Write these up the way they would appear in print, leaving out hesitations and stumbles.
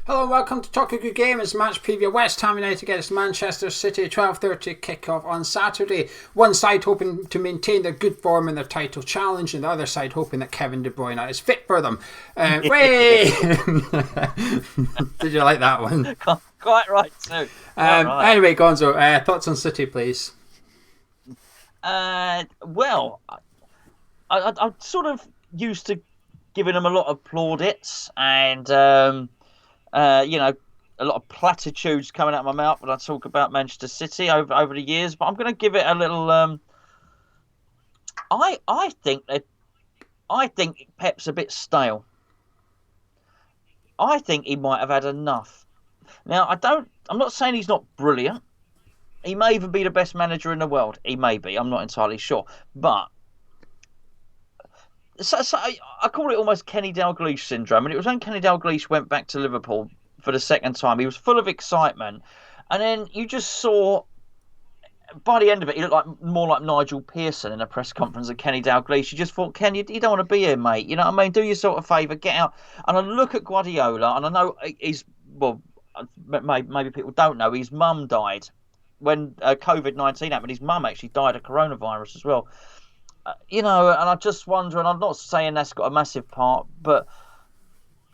Hello and welcome to Talk a Good Game. It's match preview. West Ham United against Manchester City. 12:30 kick-off on Saturday. One side hoping to maintain their good form in their title challenge, and the other side hoping that Kevin De Bruyne is fit for them. Way! Did you like that one? Quite right too. Right. Anyway, Gonzo, thoughts on City, please. Well, I'm sort of used to giving them a lot of plaudits and a lot of platitudes coming out of my mouth when I talk about Manchester City over the years. But I'm going to give it a little. I think Pep's a bit stale. I think he might have had enough. Now I'm not saying he's not brilliant. He may even be the best manager in the world. He may be. I'm not entirely sure. But so I call it almost Kenny Dalglish syndrome. And it was when Kenny Dalglish went back to Liverpool for the second time. He was full of excitement. And then you just saw, by the end of it, he looked more like Nigel Pearson in a press conference than Kenny Dalglish. You just thought, Ken, you don't want to be here, mate. You know what I mean? Do yourself a favour, get out. And I look at Guardiola, and I know maybe people don't know, his mum died when COVID-19 happened. His mum actually died of coronavirus as well. And I just wonder, and I'm not saying that's got a massive part, but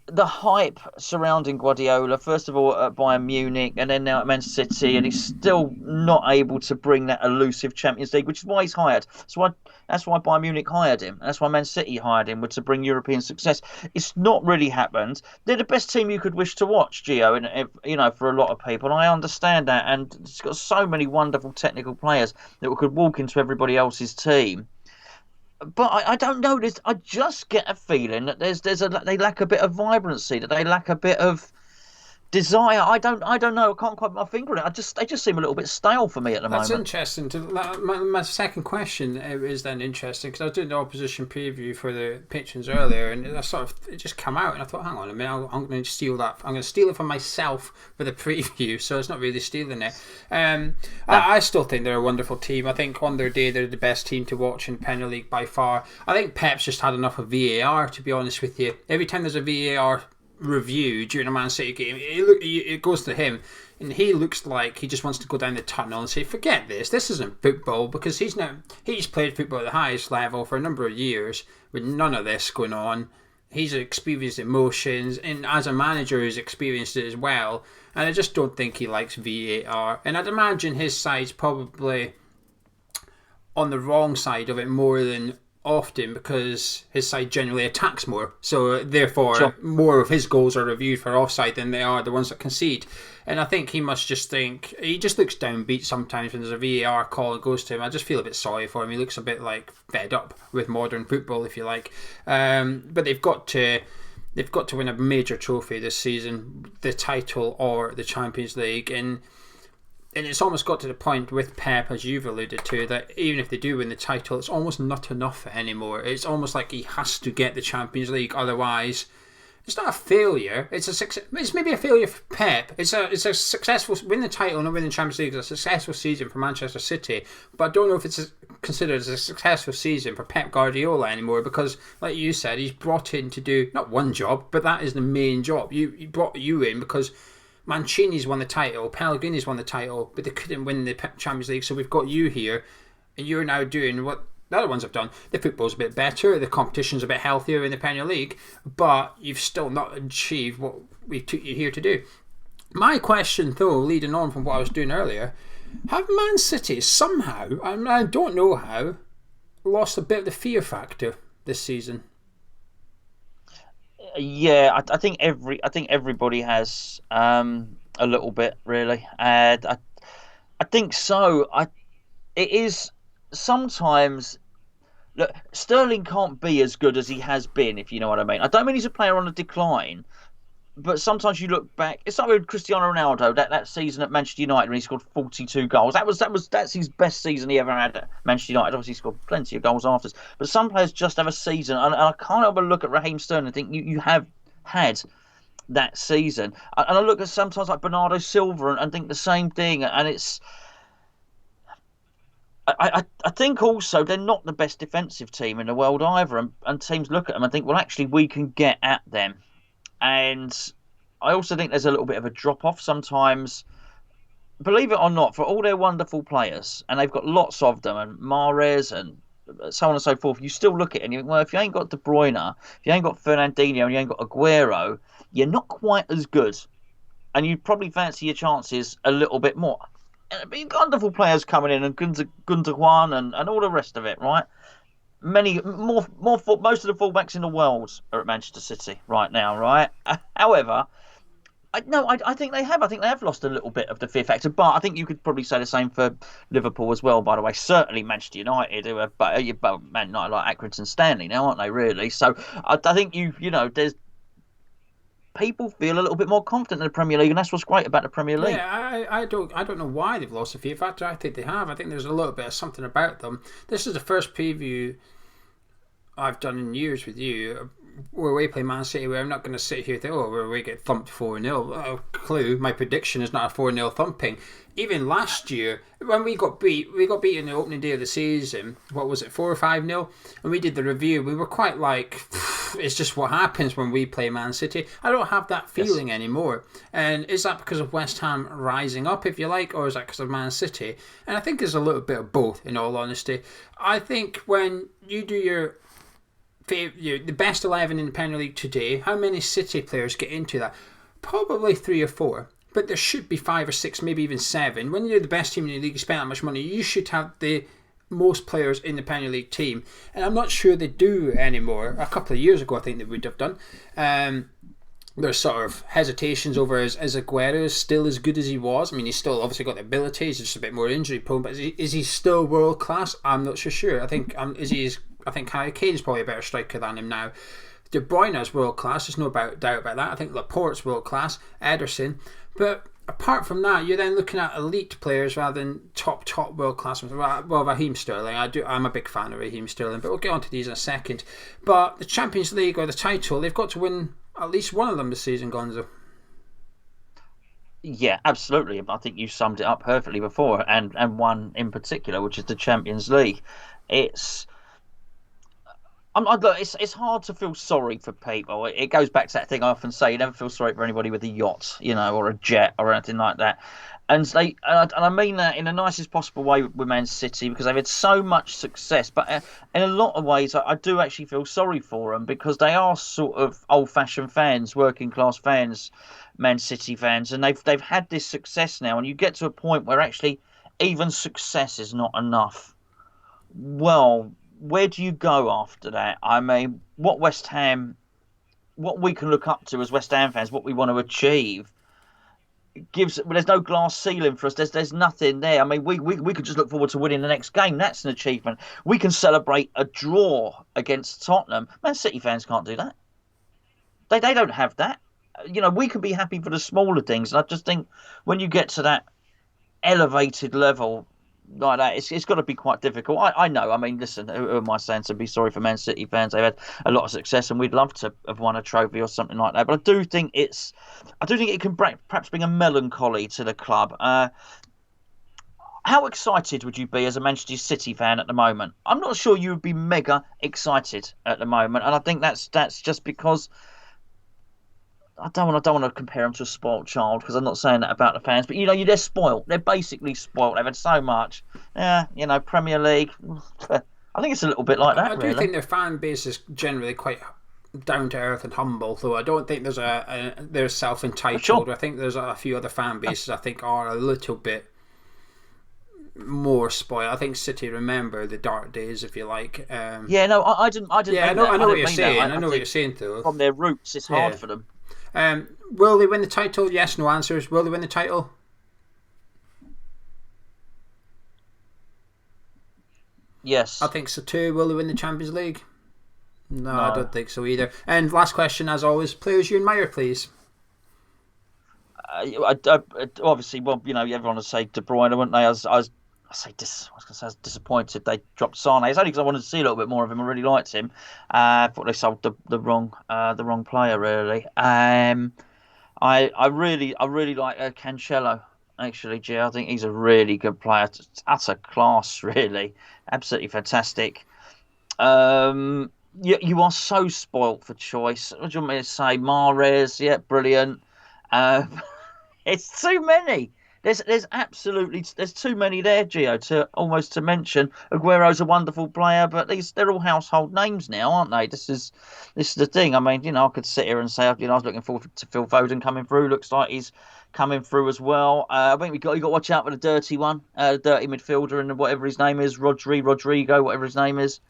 the hype surrounding Guardiola, first of all at Bayern Munich and then now at Man City, and he's still not able to bring that elusive Champions League, which is why he's hired. That's why Bayern Munich hired him. That's why Man City hired him, to bring European success. It's not really happened. They're the best team you could wish to watch, Geo, and for a lot of people. And I understand that, and it's got so many wonderful technical players that could walk into everybody else's team. But I don't know this. I just get a feeling that they lack a bit of vibrancy, that they lack a bit of desire. I don't know. I can't quite put my finger on it. They just seem a little bit stale for me at the moment. That's interesting. My second question is then interesting because I was doing the opposition preview for the patrons earlier, and it just came out, and I thought, hang on a minute, I'm going to steal that. I'm going to steal it for myself for the preview, so it's not really stealing it. I still think they're a wonderful team. I think on their day they're the best team to watch in the Premier League by far. I think Pep's just had enough of VAR, to be honest with you. Every time there's a VAR review during a Man City game, it goes to him, and he looks like he just wants to go down the tunnel and say, forget this isn't football, because he's played football at the highest level for a number of years with none of this going on. He's experienced emotions, and as a manager he's experienced it as well, and I just don't think he likes VAR, and I'd imagine his side's probably on the wrong side of it more than often because his side generally attacks more, so therefore Sure. more of his goals are reviewed for offside than they are the ones that concede. And I think he must just think, he just looks downbeat sometimes when there's a VAR call that goes to him. I just feel a bit sorry for him. He looks a bit like fed up with modern football, if you like. But they've got to win a major trophy this season, the title or the Champions League, and it's almost got to the point with Pep, as you've alluded to, that even if they do win the title, it's almost not enough anymore. It's almost like he has to get the Champions League, otherwise it's not a failure. It's maybe a failure for Pep. It's a successful win the title and win the Champions League. It's a successful season for Manchester City, but I don't know if it's considered as a successful season for Pep Guardiola anymore, because, like you said, he's brought in to do not one job, but that is the main job. He brought you in because Mancini's won the title, Pellegrini's won the title, but they couldn't win the Champions League, so we've got you here, and you're now doing what the other ones have done. The football's a bit better, the competition's a bit healthier in the Premier League, but you've still not achieved what we took you here to do. My question, though, leading on from what I was doing earlier, have Man City somehow, I don't know how, lost a bit of the fear factor this season? Yeah, I think everybody has a little bit, really, and I think so. It is sometimes. Look, Sterling can't be as good as he has been, if you know what I mean. I don't mean he's a player on a decline, but sometimes you look back. It's like with Cristiano Ronaldo that season at Manchester United when he scored 42 goals. That's his best season he ever had at Manchester United. Obviously, he scored plenty of goals after. But some players just have a season, and I can't help but look at Raheem Sterling and think you have had that season. And I look at sometimes like Bernardo Silva and think the same thing. And it's. I think also they're not the best defensive team in the world either, and teams look at them and think, well, actually, we can get at them. And I also think there's a little bit of a drop off sometimes. Believe it or not, for all their wonderful players, and they've got lots of them, and Mahrez and so on and so forth, you still look at it and you think, well, if you ain't got De Bruyne, if you ain't got Fernandinho, and you ain't got Aguero, you're not quite as good. And you'd probably fancy your chances a little bit more. And you've got wonderful players coming in, and Gundogan and all the rest of it, right? Most of the fullbacks in the world are at Manchester City right now, right? However, I think they have. I think they have lost a little bit of the fear factor, but I think you could probably say the same for Liverpool as well. By the way, certainly Manchester United, who are but Man United like Accrington Stanley now, aren't they? Really? So I think there's people feel a little bit more confident in the Premier League, and that's what's great about the Premier League. Yeah, I don't know why they've lost the fear factor. I think they have. I think there's a little bit of something about them. This is the first preview I've done in years with you where we play Man City, where I'm not going to sit here and think, oh, where we get thumped 4-0. Oh, clue, my prediction is not a 4-0 thumping. Even last year, when we got beat in the opening day of the season, what was it, 4 or 5-0? And we did the review, we were quite like, it's just what happens when we play Man City. I don't have that feeling anymore. And is that because of West Ham rising up, if you like, or is that because of Man City? And I think there's a little bit of both, in all honesty. I think when you do the best 11 in the Premier League today, how many City players get into that? Probably 3 or 4, but there should be 5 or 6, maybe even 7. When you're the best team in the league, you spend that much money, you should have the most players in the Premier League team, and I'm not sure they do anymore. A couple of years ago I think they would have done. There's sort of hesitations over as Aguero is still as good as he was. I mean, he's still obviously got the ability, he's just a bit more injury prone, but is he still world class? I'm not so sure. I think Harry Kane is probably a better striker than him now. De Bruyne is world class, there's no doubt about that. I think Laporte's world class, Ederson. But apart from that, you're then looking at elite players rather than top world class. Well, Raheem Sterling, I'm a big fan of Raheem Sterling, but we'll get onto these in a second. But the Champions League or the title, they've got to win at least one of them this season, Gonzo. Yeah, absolutely. I think you summed it up perfectly before, and one in particular, which is the Champions League. It's it's hard to feel sorry for people. It goes back to that thing I often say: you never feel sorry for anybody with a yacht, or a jet or anything like that. And I mean that in the nicest possible way with Man City, because they've had so much success. But in a lot of ways, I do actually feel sorry for them, because they are sort of old-fashioned fans, working-class fans, Man City fans, and they've had this success now. And you get to a point where actually even success is not enough. Well, where do you go after that? I mean, what we can look up to as West Ham fans, what we want to achieve, there's no glass ceiling for us. There's nothing there. I mean, we could just look forward to winning the next game. That's an achievement. We can celebrate a draw against Tottenham. Man City fans can't do that. They don't have that. We can be happy for the smaller things. And I just think when you get to that elevated level like that, it's got to be quite difficult. I know. I mean, listen, who am I saying to be sorry for Man City fans? They've had a lot of success, and we'd love to have won a trophy or something like that. But I do think it can perhaps bring a melancholy to the club. How excited would you be as a Manchester City fan at the moment? I'm not sure you would be mega excited at the moment, and I think that's just because I don't want to compare them to a spoilt child, because I'm not saying that about the fans, but they're spoilt. They're basically spoilt. They've had so much. Yeah, Premier League. I think it's a little bit like that. I do think their fan base is generally quite down to earth and humble, though I don't think they're self entitled. Sure. I think there's a few other fan bases I think are a little bit more spoiled. I think City remember the dark days, if you like. I didn't. Yeah, I know what you're saying. I know what you're saying, though. From their roots, it's hard for them. Will they win the title? Yes, no answers. Will they win the title? Yes. I think so too. Will they win the Champions League? No, I don't think so either. And last question, as always, players you admire, please. Obviously, everyone will say De Bruyne, wouldn't they? I was disappointed they dropped Sane. It's only because I wanted to see a little bit more of him. I really liked him. I thought they sold the wrong player, really. I really like Cancelo. Actually, Gio, I think he's a really good player. Utter class, really. Absolutely fantastic. You are so spoilt for choice. What do you want me to say? Mahrez, yeah, brilliant. Um, it's too many. There's too many there, Gio, to mention. Aguero's a wonderful player, but they're all household names now, aren't they? This is the thing. I mean, I could sit here and say, I was looking forward to Phil Foden coming through. Looks like he's coming through as well. I think you got to watch out for the dirty one, dirty midfielder, and whatever his name is, Rodrigo, whatever his name is.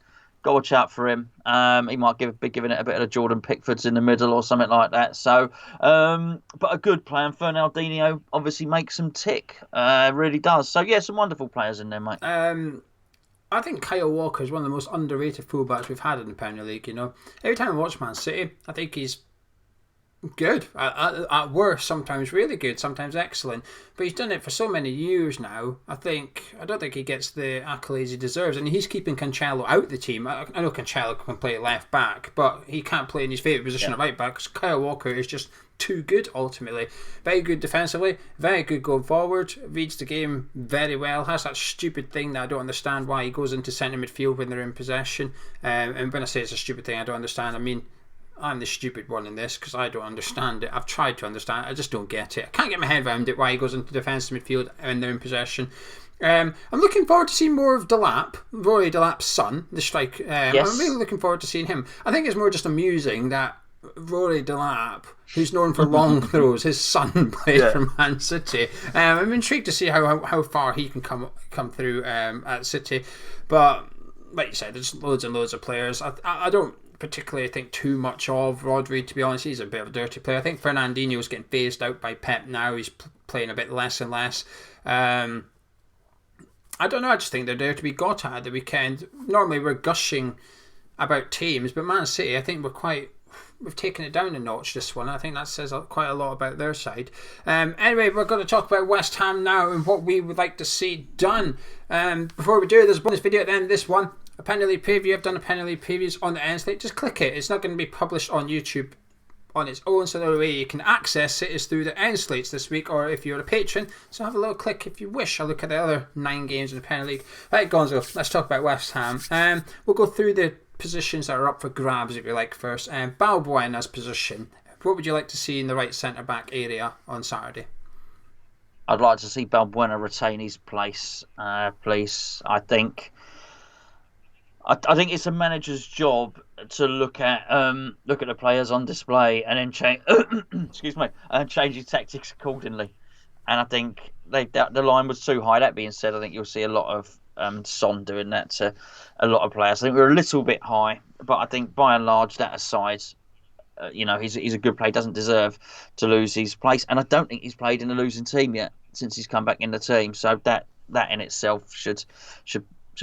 Got to watch out for him. He might be giving it a bit of a Jordan Pickford's in the middle or something like that. So, but a good plan. Fernandinho obviously makes them tick. Really does. So, yeah, some wonderful players in there, mate. I think Kyle Walker is one of the most underrated fullbacks we've had in the Premier League. Every time I watch Man City, I think he's good. At worst, sometimes really good, sometimes excellent. But he's done it for so many years now. I don't think he gets the accolades he deserves. And he's keeping Cancelo out the team. I know Cancelo can play left back, but he can't play in his favourite position at right back because Kyle Walker is just too good ultimately. Very good defensively, very good going forward, reads the game very well, has that stupid thing that I don't understand why he goes into centre midfield when they're in possession. And when I say it's a stupid thing I don't understand, I mean I'm the stupid one in this because I don't understand it. I've tried to understand it, I just don't get it. I can't get my head around it why he goes into defensive midfield when they're in possession. I'm looking forward to seeing more of Rory Delap's son, the strike. Yes. I'm really looking forward to seeing him. I think it's more just amusing that Rory Delap, who's known for long throws, his son played for Man City. I'm intrigued to see how far he can come through at City. But like you said, there's loads and loads of players. I don't particularly think too much of Rodri, to be honest. He's a bit of a dirty player. I think Fernandinho's getting phased out by Pep now. He's playing a bit less and less. I don't know, I just think they're there to be got at the weekend. Normally we're gushing about teams, but Man City, I think we've taken it down a notch this one. I think that says quite a lot about their side. Anyway, we're going to talk about West Ham now and what we would like to see done. Before we do, there's a bonus video at the end of this one. A Premier League preview. I've done a Premier League previews on the end slate. Just click it. It's not going to be published on YouTube on its own, so the way you can access it is through the end slates this week, or if you're a patron, so have a little click if you wish. I'll look at the other 9 games in the Premier League. Right, Gonzo, let's talk about West Ham. We'll go through the positions that are up for grabs, if you like, first. Balbuena's position. What would you like to see in the right centre-back area on Saturday? I'd like to see Balbuena retain his place, please. I think it's a manager's job to look at the players on display and then change change his tactics accordingly. And I think the line was too high. That being said, I think you'll see a lot of Son doing that to a lot of players. I think we're a little bit high, but I think by and large, that aside, he's a good player. Doesn't deserve to lose his place, and I don't think he's played in a losing team yet since he's come back in the team. So that in itself should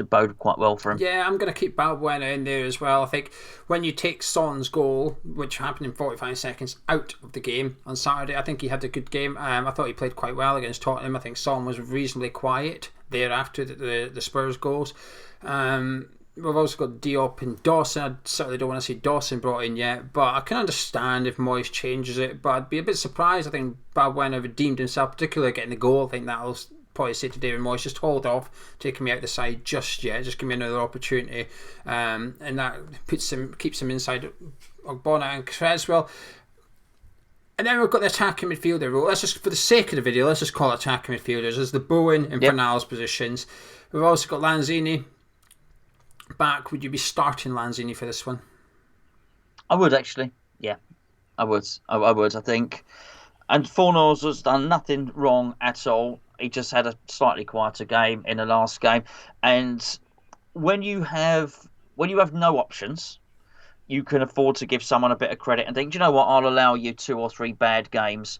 bode quite well for him. Yeah, I'm going to keep Balbuena in there as well. I think when you take Son's goal, which happened in 45 seconds, out of the game on Saturday, I think he had a good game. I thought he played quite well against Tottenham. I think Son was reasonably quiet there after the Spurs goals. We've also got Diop and Dawson. I certainly don't want to see Dawson brought in yet, but I can understand if Moyes changes it. But I'd be a bit surprised. I think Balbuena redeemed himself, particularly getting the goal. I think that'll probably say to David Moyes, just hold off taking me out the side just yet, just give me another opportunity, and that keeps him inside Ogbonna and Creswell. And then we've got the attacking midfielder role. Let's just, for the sake of the video, let's just call it attacking midfielders. There's the Bowen and Bernal's positions. We've also got Lanzini back. Would you be starting Lanzini for this one? I would actually. Yeah, I would. I would. I think. And Fornals has done nothing wrong at all. He just had a slightly quieter game in the last game. And when you have no options, you can afford to give someone a bit of credit and think, do you know what, I'll allow you 2 or 3 bad games.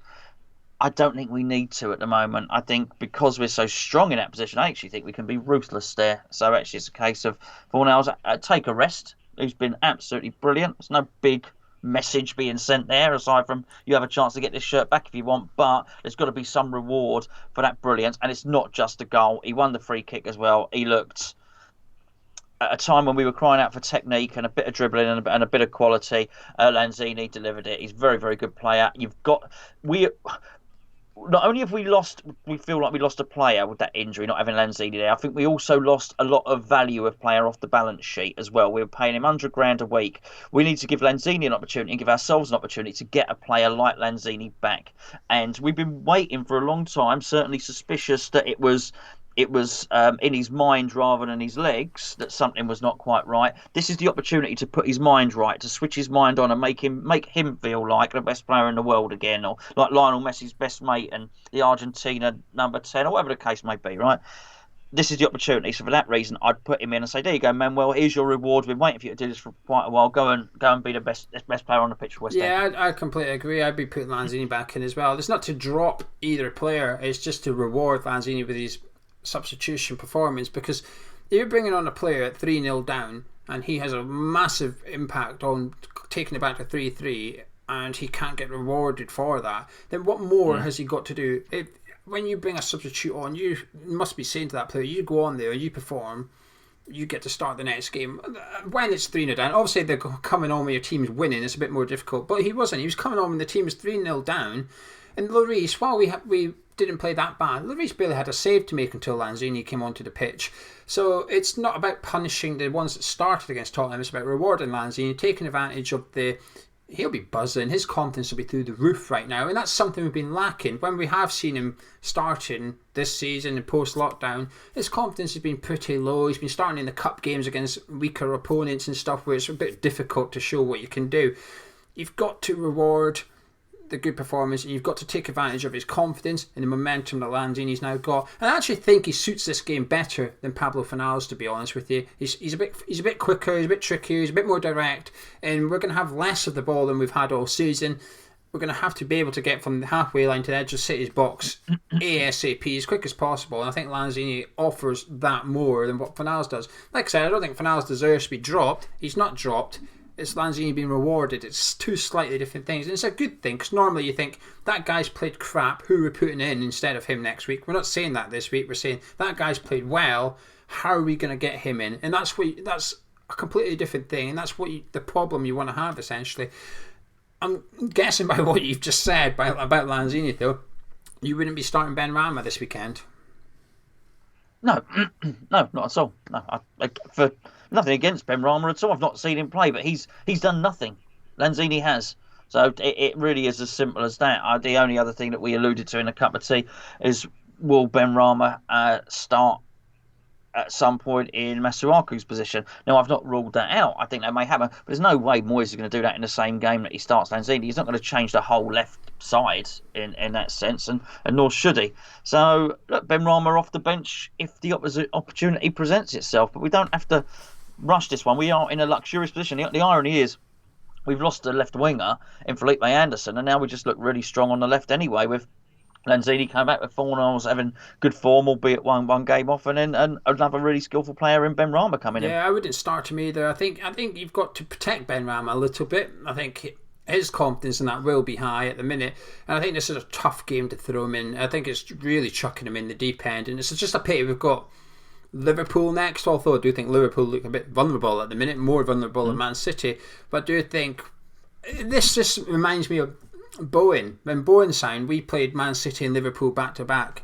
I don't think we need to at the moment. I think because we're so strong in that position, I actually think we can be ruthless there. So actually it's a case of Fornals, take a rest, who's been absolutely brilliant. There's no big message being sent there aside from you have a chance to get this shirt back if you want, but there's got to be some reward for that brilliance. And it's not just a goal. He won the free kick as well. He looked, at a time when we were crying out for technique and a bit of dribbling and a bit of quality, Lanzini delivered it. He's a very, very good player. not only have we feel like we lost a player with that injury, not having Lanzini there. I think we also lost a lot of value of player off the balance sheet as well. We were paying him 100 grand a week. We need to give Lanzini an opportunity and give ourselves an opportunity to get a player like Lanzini back. And we've been waiting for a long time. Certainly suspicious that it was in his mind rather than his legs that something was not quite right. This is the opportunity to put his mind right, to switch his mind on and make him feel like the best player in the world again, or like Lionel Messi's best mate and the Argentina number 10, or whatever the case may be, right? This is the opportunity. So for that reason, I'd put him in and say, "There you go, Manuel. Here's your reward. We've been waiting for you to do this for quite a while. Go and be the best player on the pitch for West Ham." Yeah, I completely agree. I'd be putting Lanzini back in as well. It's not to drop either player. It's just to reward Lanzini with his substitution performance, because you're bringing on a player at 3-0 down and he has a massive impact on taking it back to 3-3 and he can't get rewarded for that, then what more has he got to do? When you bring a substitute on, you must be saying to that player, you go on there, you perform, you get to start the next game. When it's 3-0 down, obviously they're coming on when your team's winning, it's a bit more difficult, but he wasn't. He was coming on when the team was 3-0 down. And Lloris, while we didn't play that bad, Lloris barely had a save to make until Lanzini came onto the pitch. So it's not about punishing the ones that started against Tottenham, it's about rewarding Lanzini, taking advantage of he'll be buzzing, his confidence will be through the roof right now, and that's something we've been lacking. When we have seen him starting this season in post-lockdown, his confidence has been pretty low. He's been starting in the cup games against weaker opponents and stuff where it's a bit difficult to show what you can do. You've got to reward the good performance, and you've got to take advantage of his confidence and the momentum that Lanzini's now got. And I actually think he suits this game better than Pablo Fornals, to be honest with you. He's a bit quicker, he's a bit trickier, he's a bit more direct, and we're going to have less of the ball than we've had all season. We're going to have to be able to get from the halfway line to the edge of City's box ASAP, as quick as possible, and I think Lanzini offers that more than what Fornals does. Like I said, I don't think Fornals deserves to be dropped. He's not dropped. It's Lanzini being rewarded. It's two slightly different things. And it's a good thing, because normally you think, that guy's played crap, who we're putting in instead of him next week? We're not saying that this week. We're saying, that guy's played well, how are we going to get him in? And that's a completely different thing, and that's the problem you want to have, essentially. I'm guessing by what you've just said about Lanzini, though, you wouldn't be starting Ben Rama this weekend. No, no, not at all. No, for nothing against Ben Rama at all. I've not seen him play, but he's done nothing. Lanzini has. So it really is as simple as that. The only other thing that we alluded to in a cup of tea is, will Ben Rama start at some point in Masuaku's position? Now, I've not ruled that out. I think that may happen, but there's no way Moyes is going to do that in the same game that he starts Lanzini. He's not going to change the whole left side in that sense, and nor should he. So, look, Ben Rama off the bench if the opposite opportunity presents itself, but we don't have to rush this one. We are in a luxurious position. The irony is, we've lost a left winger in Felipe Anderson, and now we just look really strong on the left anyway, with Lanzini came back with Fornals having good form, albeit one game off, and then another really skillful player in Ben Rama coming in. Yeah, I wouldn't start him either. I think you've got to protect Ben Rama a little bit. I think his confidence in that will be high at the minute, and I think this is a tough game to throw him in. I think it's really chucking him in the deep end, and it's just a pity we've got Liverpool next, although I do think Liverpool look a bit vulnerable at the minute, more vulnerable than Man City. But I do think this just reminds me of Bowen. When Bowen signed, we played Man City and Liverpool back to back,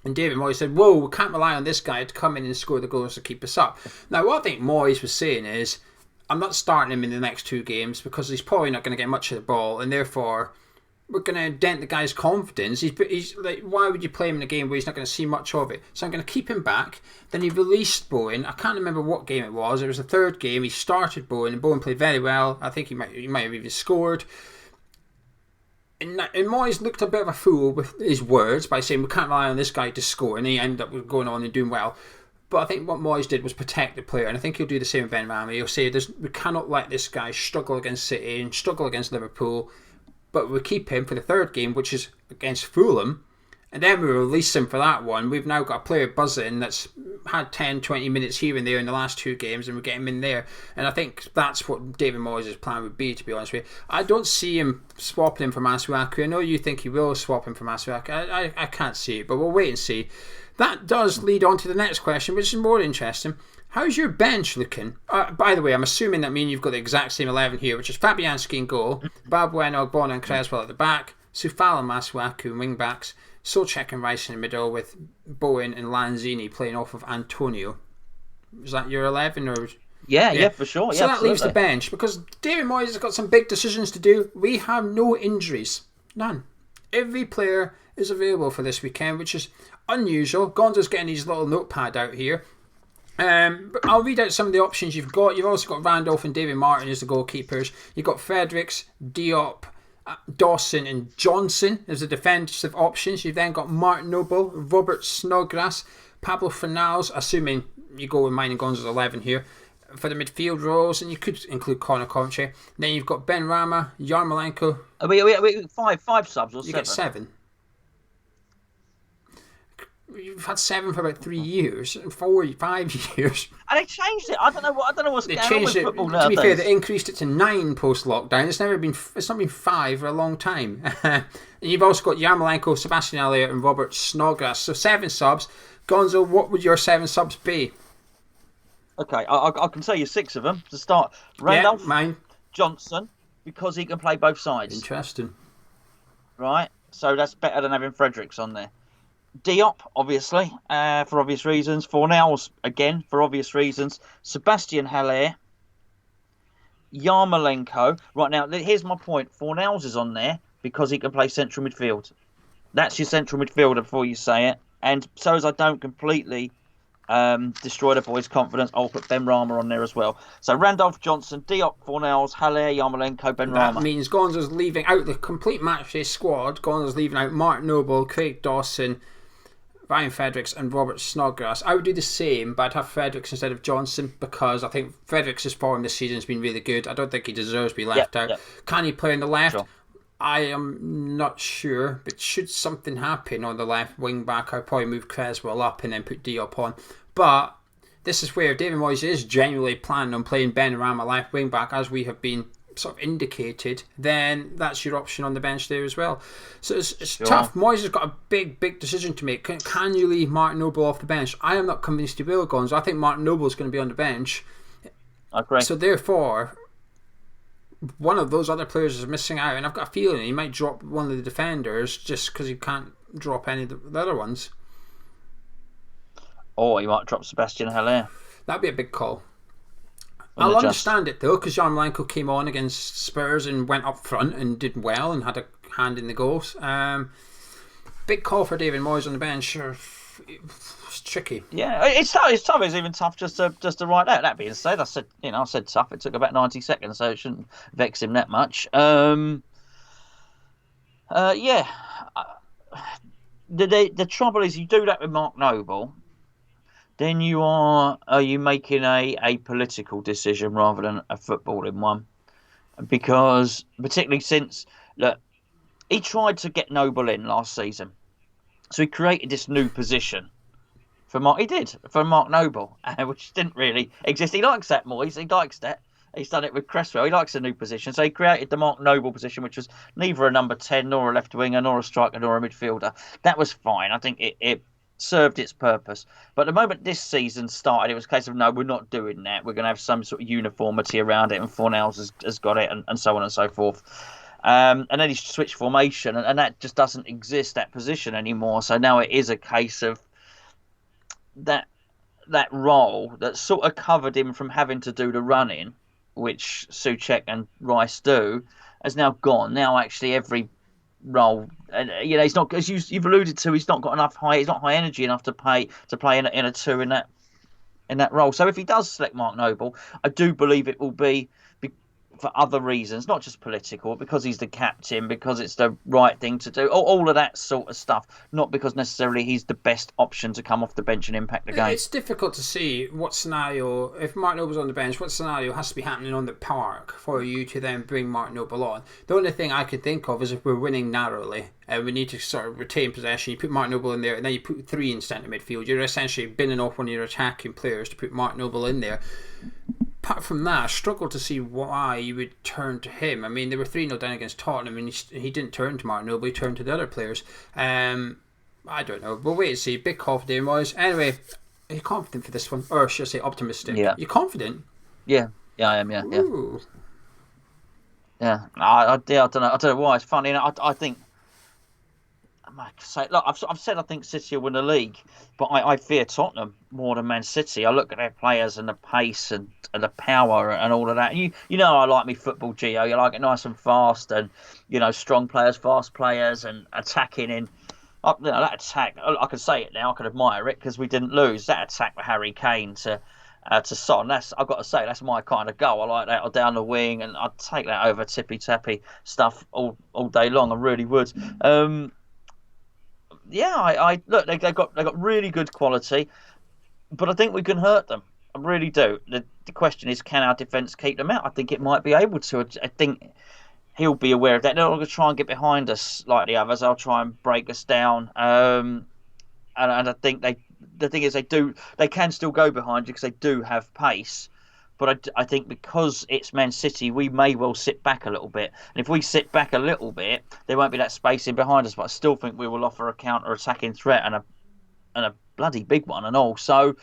and David Moyes said, whoa, we can't rely on this guy to come in and score the goals to keep us up. Now, what I think Moyes was saying is, I'm not starting him in the next two games because he's probably not going to get much of the ball, and therefore we're going to dent the guy's confidence. He's like, why would you play him in a game where he's not going to see much of it? So I'm going to keep him back. Then he released Bowen. I can't remember what game it was. It was the third game. He started Bowen, and Bowen played very well. I think he might have even scored. And Moyes looked a bit of a fool with his words by saying we can't rely on this guy to score, and he ended up going on and doing well. But I think what Moyes did was protect the player, and I think he'll do the same with Ben Rama. He'll say we cannot let this guy struggle against City and struggle against Liverpool, but we'll keep him for the third game, which is against Fulham, and then we'll release him for that one. We've now got a player buzzing that's had 10, 20 minutes here and there in the last two games, and we get him in there. And I think that's what David Moyes' plan would be, to be honest with you. I don't see him swapping him for Masuaku. I know you think he will swap him for Masuaku. I can't see it, but we'll wait and see. That does lead on to the next question, which is more interesting. How's your bench looking? By the way, I'm assuming that means you've got the exact same 11 here, which is Fabianski in goal, Balbuena, Ogbonna and Creswell at the back, Sufala Masuaku in wing backs, Solchek and Rice in the middle with Bowen and Lanzini playing off of Antonio. Is that your 11 or? Yeah, for sure. So yeah, that absolutely. leaves the bench because David Moyes has got some big decisions to do. We have no injuries, none. Every player is available for this weekend, which is unusual. Gonzo's getting his little notepad out here. But I'll read out some of the options you've got. You've also got Randolph and David Martin as the goalkeepers. You've got Fredericks, Diop, Dawson and Johnson as the defensive options. You've then got Mark Noble, Robert Snodgrass, Pablo Fornals, assuming you go with mine and Gonzo's 11 here, for the midfield roles, and you could include Conor Coventry. Then you've got Ben Rama, Yarmolenko. Wait, five subs or 7? You get 7. You've had 7 for about 3 years, 5 years. And they changed it. I don't know what's They going on changed with it. football To nowadays. be fair, they increased it to 9 post lockdown. It's not been 5 for a long time. And you've also got Yarmolenko, Sebastian Elliott, and Robert Snodgrass. So 7 subs. Gonzo, what would your 7 subs be? Okay, I can tell you 6 of them to start. Randolph, mine. Johnson, because he can play both sides. Interesting. Right, so that's better than having Fredericks on there. Diop, obviously, for obvious reasons. Fornals, again, for obvious reasons. Sebastian Haller. Yarmolenko. Right, now, here's my point. Fornals is on there because he can play central midfield. That's your central midfielder before you say it. And so as I don't completely destroy the boys' confidence, I'll put Ben Rama on there as well. So Randolph, Johnson, Diop, Fornals, Haller, Yarmolenko, Ben Rama. That means Gonzo's leaving out the complete matchday squad. Gonzo's leaving out Mark Noble, Craig Dawson, Ryan Fredericks and Robert Snodgrass. I would do the same, but I'd have Fredericks instead of Johnson because I think Fredericks' form this season has been really good. I don't think he deserves to be left out. Can he play on the left? Sure. I am not sure, but should something happen on the left wing back, I'd probably move Creswell up and then put Diop on. But this is where David Moyes is genuinely planning on playing Ben Rama left wing back, as we have been sort of indicated. Then that's your option on the bench there as well. So it's tough. Moyes has got a big decision to make. Can you leave Mark Noble off the bench? I am not convinced he will, Gonzo. I think Mark Noble is going to be on the bench. I agree. So therefore, one of those other players is missing out, and I've got a feeling he might drop one of the defenders just because he can't drop any of the other ones. Or he might drop Sebastian Haller. That'd be a big call. I'll understand it though, because Yarmolenko came on against Spurs and went up front and did well and had a hand in the goals. Big call for David Moyes on the bench. It's tricky. Yeah, it's tough. It's even tough just to write out. That being said, I said tough. It took about 90 seconds, so it shouldn't vex him that much. The trouble is, you do that with Mark Noble, then are you making a political decision rather than a footballing one? Because particularly since, look, he tried to get Noble in last season, so he created this new position for Mark. He did for Mark Noble, which didn't really exist. He likes that, Moyes. He likes that. He's done it with Cresswell. He likes a new position, so he created the Mark Noble position, which was neither a number 10 nor a left winger nor a striker nor a midfielder. That was fine. I think it served its purpose. But the moment this season started, it was a case of, no, we're not doing that. We're going to have some sort of uniformity around it, and Fornals has got it, and so on and so forth. And then he switched formation, and that just doesn't exist, that position anymore. So now it is a case of that role that sort of covered him from having to do the running, which Souček and Rice do, has now gone. Now actually every role, he's not, as you've alluded to, he's not got enough he's not high energy enough to play in a 2 in that role. So if he does select Mark Noble, I do believe it will be for other reasons, not just political, because he's the captain, because it's the right thing to do, all of that sort of stuff, not because necessarily he's the best option to come off the bench and impact the game. It's difficult to see what scenario, if Mark Noble's on the bench, what scenario has to be happening on the park for you to then bring Mark Noble on. The only thing I could think of is if we're winning narrowly and we need to sort of retain possession, you put Mark Noble in there and then you put 3 in centre midfield. You're essentially binning off one of your attacking players to put Mark Noble in there. Apart from that, I struggle to see why you would turn to him. I mean, they were 3-0 down against Tottenham and he didn't turn to Mark Noble, he turned to the other players. I don't know. We'll wait and see. Big call for David Moyes. Anyway, are you confident for this one? Or should I say optimistic? Yeah. You're confident? Yeah, I am, yeah. Ooh. Yeah, I don't know why. It's funny. I think look, I've said I think City will win the league, but I fear Tottenham more than Man City. I look at their players and the pace and the power and all of that. You know I like me football, Geo. You like it nice and fast and strong players, fast players, and attacking in. That attack, I can say it now. I can admire it because we didn't lose that attack with Harry Kane to Son. I've got to say that's my kind of goal. I like that, or down the wing, and I'd take that over tippy tappy stuff all day long. I really would. Yeah, I look. They got really good quality, but I think we can hurt them. I really do. The question is, can our defence keep them out? I think it might be able to. I think he'll be aware of that. They're not going to try and get behind us like the others. They'll try and break us down. And I think the thing is they can still go behind you because they do have pace. But I think because it's Man City, we may well sit back a little bit. And if we sit back a little bit, there won't be that space in behind us. But I still think we will offer a counter-attacking threat and a bloody big one and all. So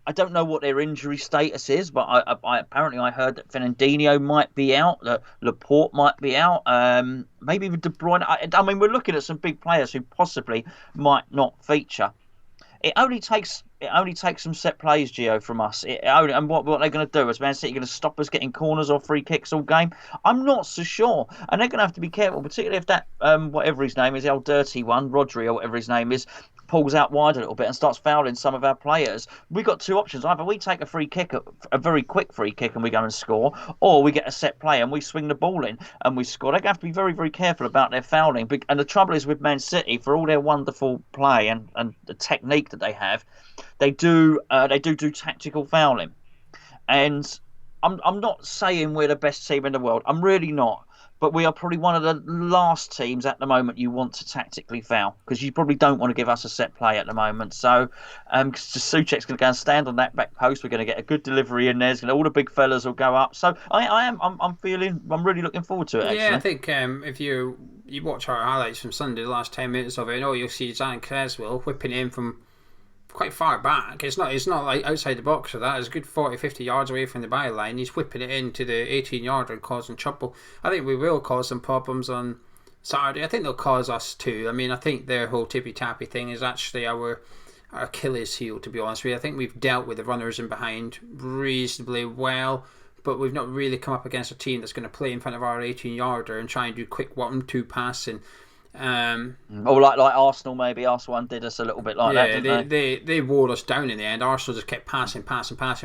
I don't know what their injury status is, but apparently I heard that Fernandinho might be out, that Laporte might be out, maybe even De Bruyne. I mean, we're looking at some big players who possibly might not feature. It only takes some set plays, Gio, from us. And what they're going to do is Man City going to stop us getting corners or free kicks all game. I'm not so sure, and they're going to have to be careful, particularly if that whatever his name is, the old dirty one, Rodri or whatever his name is, pulls out wide a little bit and starts fouling some of our players. We've got two options. Either we take a free kick, a very quick free kick, and we go and score, or we get a set play and we swing the ball in and we score. They're going to have to be very, very careful about their fouling. And the trouble is with Man City, for all their wonderful play and the technique that they have, they do tactical fouling. And I'm not saying we're the best team in the world. I'm really not. But we are probably one of the last teams at the moment you want to tactically foul because you probably don't want to give us a set play at the moment. So, Souček's going to go and stand on that back post. We're going to get a good delivery in there. All the big fellas will go up. So I'm really looking forward to it. Actually. Yeah, I think if you watch our highlights from Sunday, the last 10 minutes of it, you'll see Zan Creswell whipping in from quite far back. It's not like outside the box or that. It's a good 40, 50 yards away from the byline. He's whipping it into the 18-yarder and causing trouble. I think we will cause some problems on Saturday. I think they'll cause us too. I mean, I think their whole tippy-tappy thing is actually our Achilles heel, to be honest with you. I think we've dealt with the runners in behind reasonably well, but we've not really come up against a team that's going to play in front of our 18-yarder and try and do quick 1-2 passing. Or like Arsenal, maybe Arsenal did us a little bit like that, didn't they wore us down in the end. Arsenal just kept passing.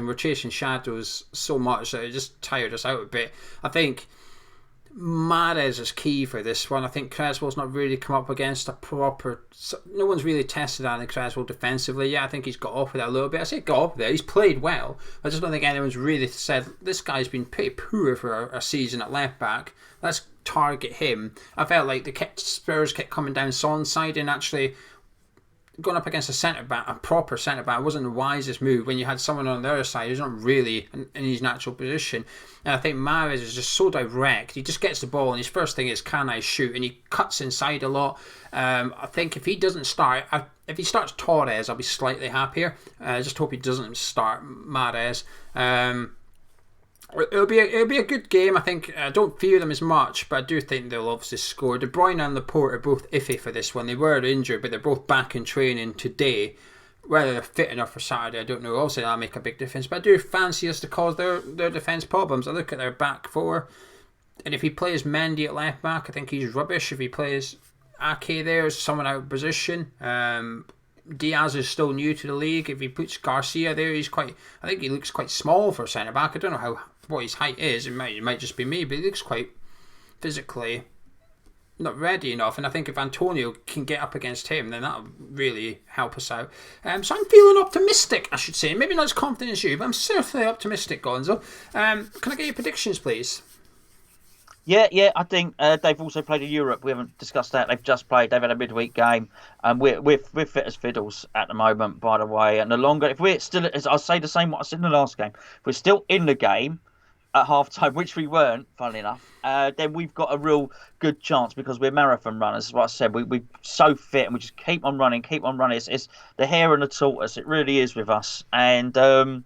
We're chasing shadows so much that it just tired us out a bit. I think Mahrez is key for this one. I think Creswell's not really come up against a proper... No one's really tested Alan Creswell defensively. Yeah, I think he's got off with that a little bit. I say got off there. He's played well. I just don't think anyone's really said, this guy's been pretty poor for a season at left back. Let's target him. I felt like Spurs kept coming down Son's side, and actually going up against a centre-back, a proper centre-back, wasn't the wisest move when you had someone on the other side who's not really in his natural position. And I think Mahrez is just so direct. He just gets the ball and his first thing is, can I shoot? And he cuts inside a lot. I think if he doesn't start, if he starts Torres, I'll be slightly happier. I just hope he doesn't start Mahrez. It'll be a good game. I think I don't fear them as much, but I do think they'll obviously score. De Bruyne and Laporte are both iffy for this one. They were injured, but they're both back in training today. Whether they're fit enough for Saturday, I don't know. Obviously, that'll make a big difference. But I do fancy us to cause their defence problems. I look at their back four, and if he plays Mendy at left back, I think he's rubbish. If he plays Ake there as someone out of position, Diaz is still new to the league. If he puts Garcia there, I think he looks quite small for centre back. I don't know what his height is. It might just be me, but he looks quite physically not ready enough. And I think if Antonio can get up against him, then that'll really help us out. So I'm feeling optimistic, I should say. Maybe not as confident as you, but I'm certainly optimistic, Gonzo. Can I get your predictions, please? Yeah. I think they've also played in Europe. We haven't discussed that. They've just played. They've had a midweek game, and we're fit as fiddles at the moment. By the way, and the longer, if we're still, I'll say the same what I said in the last game. If we're still in the game at half time, which we weren't, funnily enough, then we've got a real good chance because we're marathon runners. As what I said, we're so fit and we just keep on running. It's the hare and the tortoise. It really is with us, and I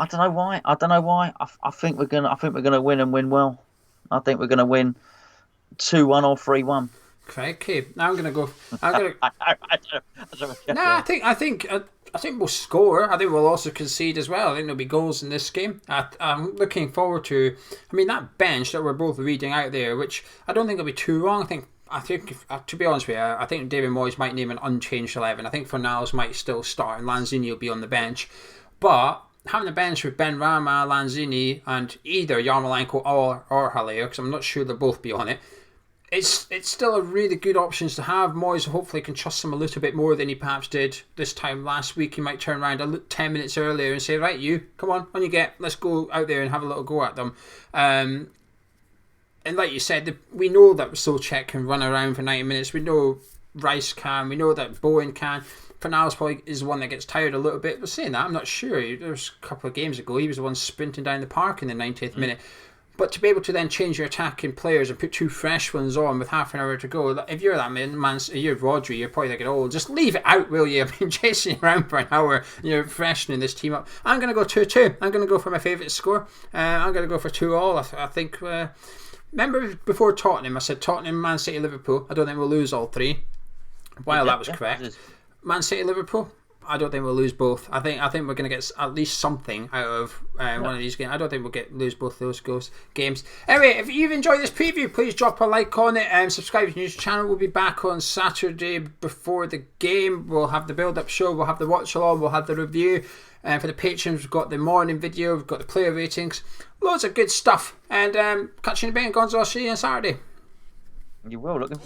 don't know why. I think we're gonna win and win well. I think we're gonna win 2-1 or 3-1. Okay, now I'm gonna go. I'm gonna. I don't know. Nah, I think we'll score. I think we'll also concede as well. I think there'll be goals in this game. I'm looking forward to. I mean, that bench that we're both reading out there, which I don't think will be too wrong. I think, to be honest with you, I think David Moyes might name an unchanged 11. I think Fornals might still start and Lanzini will be on the bench. But having a bench with Ben Rama, Lanzini, and either Yarmolenko or Haller, because I'm not sure they'll both be on it, it's still a really good options to have. Moyes hopefully can trust him a little bit more than he perhaps did this time last week. He might turn around 10 minutes earlier and say, right, you, come on you get, let's go out there and have a little go at them. And like you said, we know that Solskjaer can run around for 90 minutes. We know Rice can. We know that Bowen can. Fornals probably is the one that gets tired a little bit. But saying that, I'm not sure. There was a couple of games ago, he was the one sprinting down the park in the 90th minute. But to be able to then change your attacking players and put two fresh ones on with half an hour to go, if you're that man, you're Rodri, you're probably thinking, oh, just leave it out, will you? I've been chasing around for an hour, you're freshening this team up. I'm going to go 2-2. I'm going to go for my favourite score. I'm going to go for 2-2. I think... remember before Tottenham, I said Tottenham, Man City, Liverpool. I don't think we'll lose all three. Well, that was correct. Man City, Liverpool. I don't think we'll lose both. I think we're going to get at least something out of one of these games. I don't think we'll lose both those games. Anyway, if you've enjoyed this preview, please drop a like on it and subscribe to the news channel. We'll be back on Saturday before the game. We'll have the build-up show. We'll have the watch-along. We'll have the review. For the patrons, we've got the morning video. We've got the player ratings. Loads of good stuff. And catch you in a bit, Gonzo. I'll see you on Saturday. You will. Looking